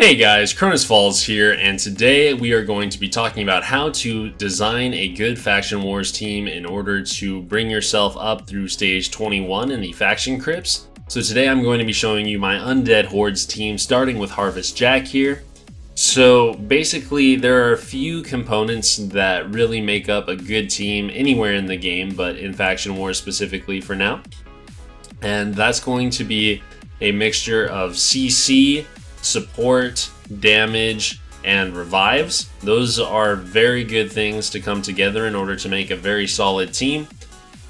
Hey guys, Cronus Falls here, and today we are going to be talking about how to design a good Faction Wars team in order to bring yourself up through stage 21 in the Faction Crypts. So today I'm going to be showing you my Undead Hordes team, starting with Harvest Jack here. So basically there are a few components that really make up a good team anywhere in the game, but in Faction Wars specifically for now. And that's going to be a mixture of CC, support, damage, and revives. Those are very good things to come together in order to make a very solid team.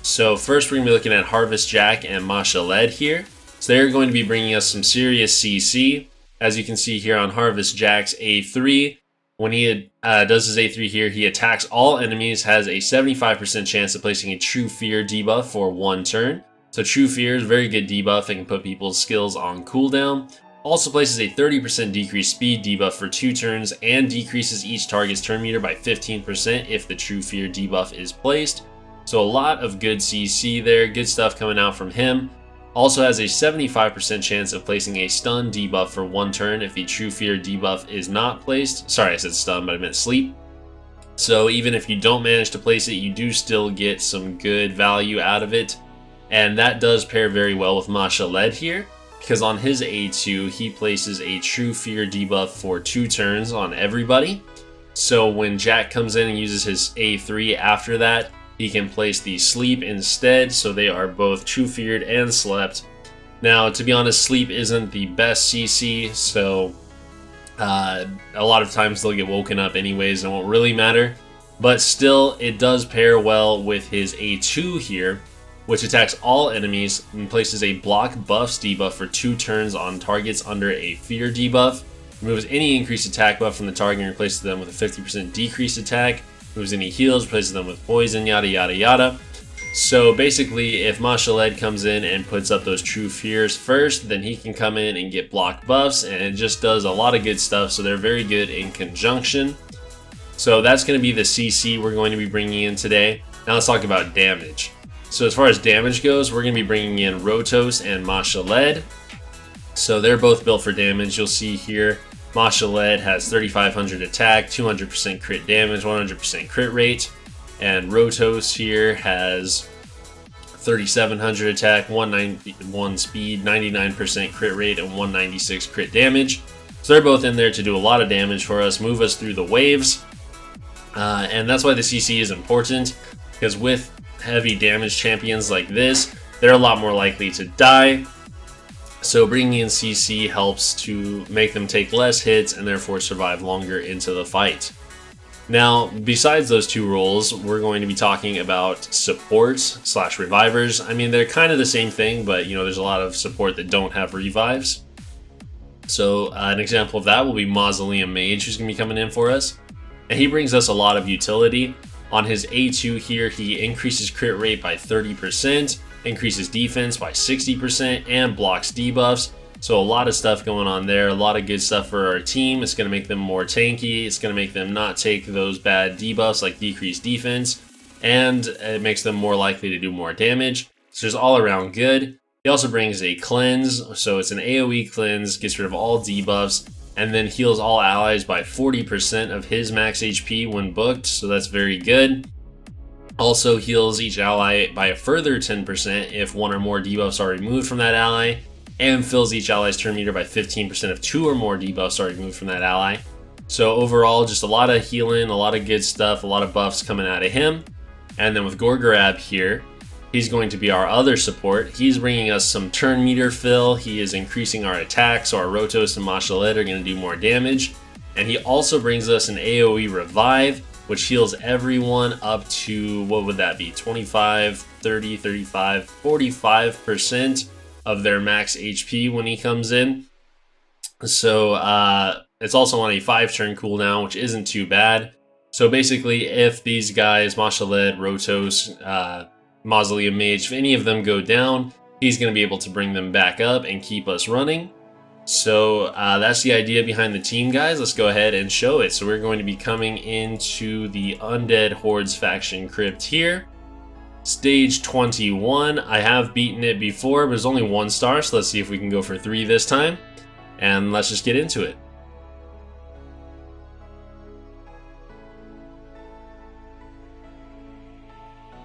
So first we're going to be looking at Harvest Jack and Masha Led here. So they're going to be bringing us some serious CC. As you can see here on Harvest Jack's A3, when he does his A3 here, he attacks all enemies, has a 75% chance of placing a True Fear debuff for one turn. So True Fear is a very good debuff. It can put people's skills on cooldown. Also places a 30% decreased speed debuff for 2 turns and decreases each target's turn meter by 15% if the True Fear debuff is placed. So a lot of good CC there, good stuff coming out from him. Also has a 75% chance of placing a stun debuff for 1 turn if the True Fear debuff is not placed. Sorry, I said stun, but I meant sleep. So even if you don't manage to place it, you do still get some good value out of it. And that does pair very well with Masha Led here, because on his A2, he places a True Fear debuff for 2 turns on everybody. So when Jack comes in and uses his A3 after that, he can place the Sleep instead, so they are both True Feared and Slept. Now, to be honest, Sleep isn't the best CC, so a lot of times they'll get woken up anyways and it won't really matter. But still, it does pair well with his A2 here, which attacks all enemies and places a block buffs debuff for 2 turns on targets under a fear debuff. Removes any increased attack buff from the target and replaces them with a 50% decreased attack. Removes any heals, replaces them with poison, yada yada yada. So basically, if Masha Led comes in and puts up those True Fears first, then he can come in and get block buffs, and it just does a lot of good stuff, so they're very good in conjunction. So that's going to be the CC we're going to be bringing in today. Now let's talk about damage. So as far as damage goes, we're going to be bringing in Rotos and Masha Led. So they're both built for damage. You'll see here, Masha Led has 3,500 attack, 200% crit damage, 100% crit rate. And Rotos here has 3,700 attack, 191 speed, 99% crit rate, and 196 crit damage. So they're both in there to do a lot of damage for us, move us through the waves. And that's why the CC is important, because with heavy damage champions like this, they're a lot more likely to die. So bringing in CC helps to make them take less hits and therefore survive longer into the fight. Now, besides those 2 roles, we're going to be talking about supports / revivers. I mean, they're kind of the same thing, but you know, there's a lot of support that don't have revives. So an example of that will be Mausoleum Mage, who's going to be coming in for us. And he brings us a lot of utility. On his A2 here, he increases crit rate by 30%, increases defense by 60%, and blocks debuffs. So a lot of stuff going on there, a lot of good stuff for our team. It's going to make them more tanky, it's going to make them not take those bad debuffs like decreased defense, and it makes them more likely to do more damage. So it's all around good. He also brings a cleanse, so it's an AoE cleanse, gets rid of all debuffs, and then heals all allies by 40% of his max HP when booked, so that's very good. Also heals each ally by a further 10% if 1 or more debuffs are removed from that ally, and fills each ally's turn meter by 15% if 2 or more debuffs are removed from that ally. So overall, just a lot of healing, a lot of good stuff, a lot of buffs coming out of him. And then with Gorgorab here, he's going to be our other support. He's bringing us some turn meter fill. He is increasing our attack, so our Rotos and Masha Led are going to do more damage. And he also brings us an AoE revive, which heals everyone up to, what would that be, 25, 30, 35, 45% of their max HP when he comes in. So it's also on a 5-turn cooldown, which isn't too bad. So basically, if these guys, Masha Led, Rotos, Mausoleum Mage, if any of them go down, he's going to be able to bring them back up and keep us running. So that's the idea behind the team, guys. Let's go ahead and show it. So we're going to be coming into the Undead Hordes faction crypt here. Stage 21. I have beaten it before, but there's only 1 star, so let's see if we can go for 3 this time. And let's just get into it.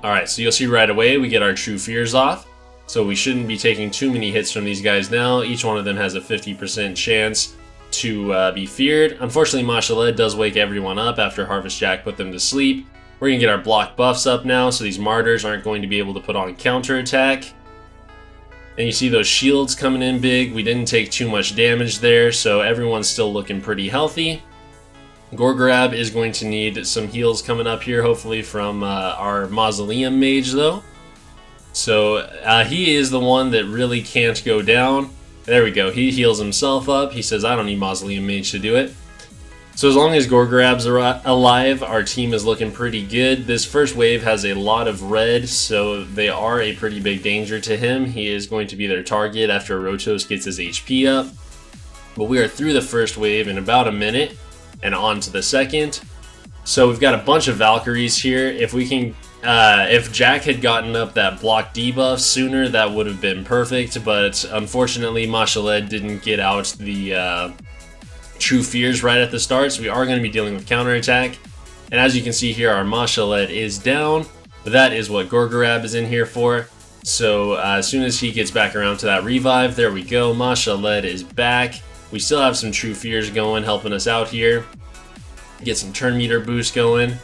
Alright, so you'll see right away we get our True Fears off. So we shouldn't be taking too many hits from these guys now. Each one of them has a 50% chance to be feared. Unfortunately, Mashaled does wake everyone up after Harvest Jack put them to sleep. We're going to get our block buffs up now, so these martyrs aren't going to be able to put on counterattack. And you see those shields coming in big. We didn't take too much damage there, so everyone's still looking pretty healthy. Gorgrab is going to need some heals coming up here, hopefully from our Mausoleum Mage though. So he is the one that really can't go down. There we go, he heals himself up. He says, I don't need Mausoleum Mage to do it. So as long as Gorgrab's alive, our team is looking pretty good. This first wave has a lot of red, so they are a pretty big danger to him. He is going to be their target after Rotos gets his HP up. But we are through the first wave in about a minute, and on to the second. So we've got a bunch of Valkyries here. If we can, if Jack had gotten up that block debuff sooner, that would have been perfect. But unfortunately, Mashaled didn't get out the True Fears right at the start, so we are going to be dealing with counterattack. And as you can see here, our Mashaled is down, but that is what Gorgorab is in here for. So as soon as he gets back around to that revive, there we go, Mashaled is back. We still have some True Fears going, helping us out here. Get some turn meter boost going.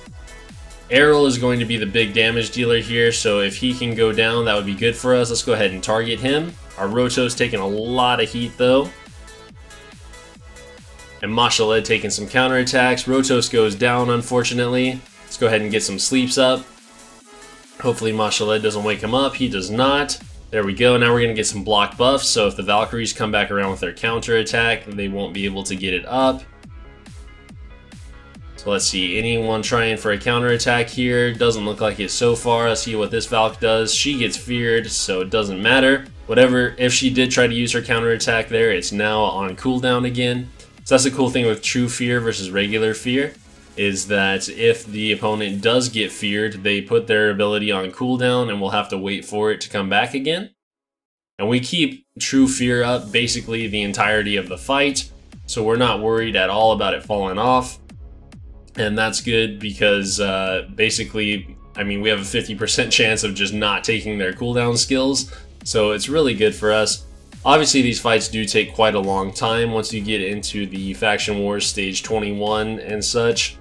Errol is going to be the big damage dealer here, so if he can go down, that would be good for us. Let's go ahead and target him. Our Rotos taking a lot of heat though. And Mashaled taking some counterattacks. Rotos goes down, unfortunately. Let's go ahead and get some sleeps up. Hopefully Mashaled doesn't wake him up. He does not. There we go. Now we're going to get some block buffs, so if the Valkyries come back around with their counterattack, they won't be able to get it up. So let's see, anyone trying for a counterattack here? Doesn't look like it so far. Let's see what this Valk does. She gets feared, so it doesn't matter. Whatever, if she did try to use her counterattack there, it's now on cooldown again. So that's the cool thing with True Fear versus regular fear, is that if the opponent does get feared, they put their ability on cooldown and we'll have to wait for it to come back again. And we keep True Fear up basically the entirety of the fight, so we're not worried at all about it falling off. And that's good because basically, I mean, we have a 50% chance of just not taking their cooldown skills, so it's really good for us. Obviously, these fights do take quite a long time once you get into the Faction Wars stage 21 and such.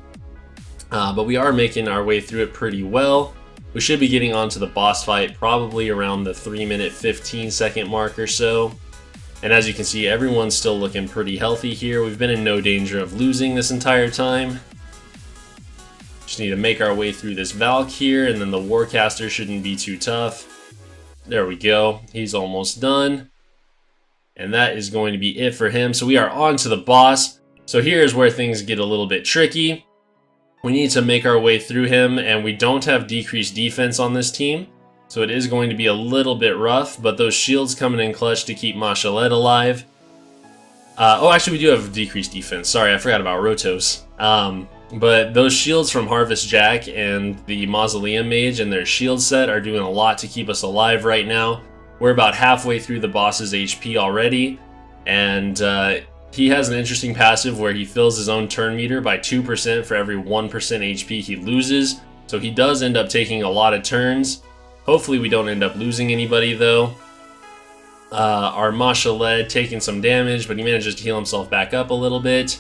But we are making our way through it pretty well. We should be getting onto the boss fight probably around the 3-minute 15-second mark or so. And as you can see, everyone's still looking pretty healthy here. We've been in no danger of losing this entire time. Just need to make our way through this Valk here, and then the Warcaster shouldn't be too tough. There we go. He's almost done. And that is going to be it for him. So we are on to the boss. So here's where things get a little bit tricky. We need to make our way through him, and we don't have decreased defense on this team. So it is going to be a little bit rough, but those shields coming in clutch to keep Mashaled alive. Oh, actually we do have decreased defense. Sorry, I forgot about Rotos. But those shields from Harvest Jack and the Mausoleum Mage and their shield set are doing a lot to keep us alive right now. We're about halfway through the boss's HP already, and he has an interesting passive where he fills his own turn meter by 2% for every 1% HP he loses, so he does end up taking a lot of turns. Hopefully we don't end up losing anybody though. Our Mashaled taking some damage, but he manages to heal himself back up a little bit.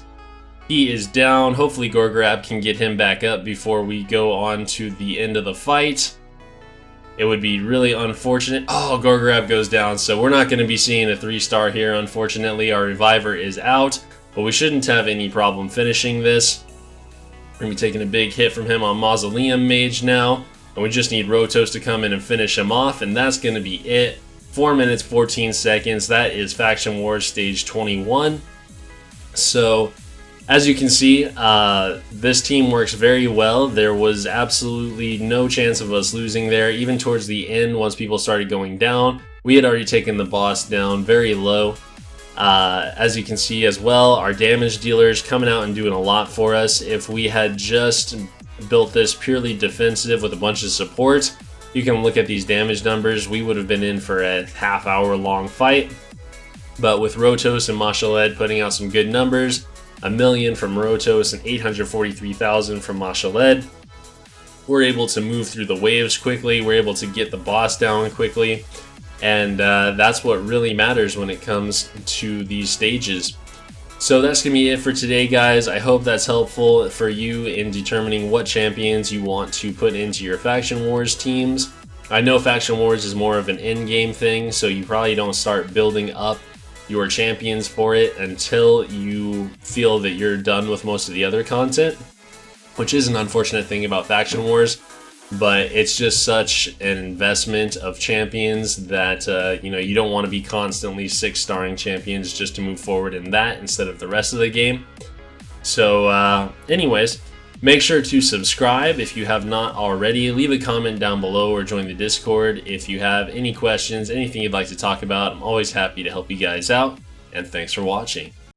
He is down. Hopefully Gorgrab can get him back up before we go on to the end of the fight. It would be really unfortunate. Oh, Gorgrab goes down, so we're not going to be seeing a 3-star here, unfortunately. Our Reviver is out, but we shouldn't have any problem finishing this. We're going to be taking a big hit from him on Mausoleum Mage now, and we just need Rotos to come in and finish him off, and that's going to be it. 4 minutes, 14 seconds. That is Faction Wars Stage 21. So, as you can see, this team works very well. There was absolutely no chance of us losing there. Even towards the end, once people started going down, we had already taken the boss down very low. As you can see as well, our damage dealers coming out and doing a lot for us. If we had just built this purely defensive with a bunch of support, you can look at these damage numbers. We would have been in for a half-hour long fight. But with Rotos and Mashaled putting out some good numbers, 1 million from Rotos and 843,000 from Mashaled, we're able to move through the waves quickly, we're able to get the boss down quickly, and that's what really matters when it comes to these stages. So that's going to be it for today, guys. I hope that's helpful for you in determining what champions you want to put into your Faction Wars teams. I know Faction Wars is more of an in-game thing, so you probably don't start building up your champions for it until you feel that you're done with most of the other content, which is an unfortunate thing about Faction Wars. But it's just such an investment of champions that you don't want to be constantly 6-starring champions just to move forward in that instead of the rest of the game. So anyways, make sure to subscribe if you have not already. Leave a comment down below or join the Discord if you have any questions, anything you'd like to talk about. I'm always happy to help you guys out, and thanks for watching.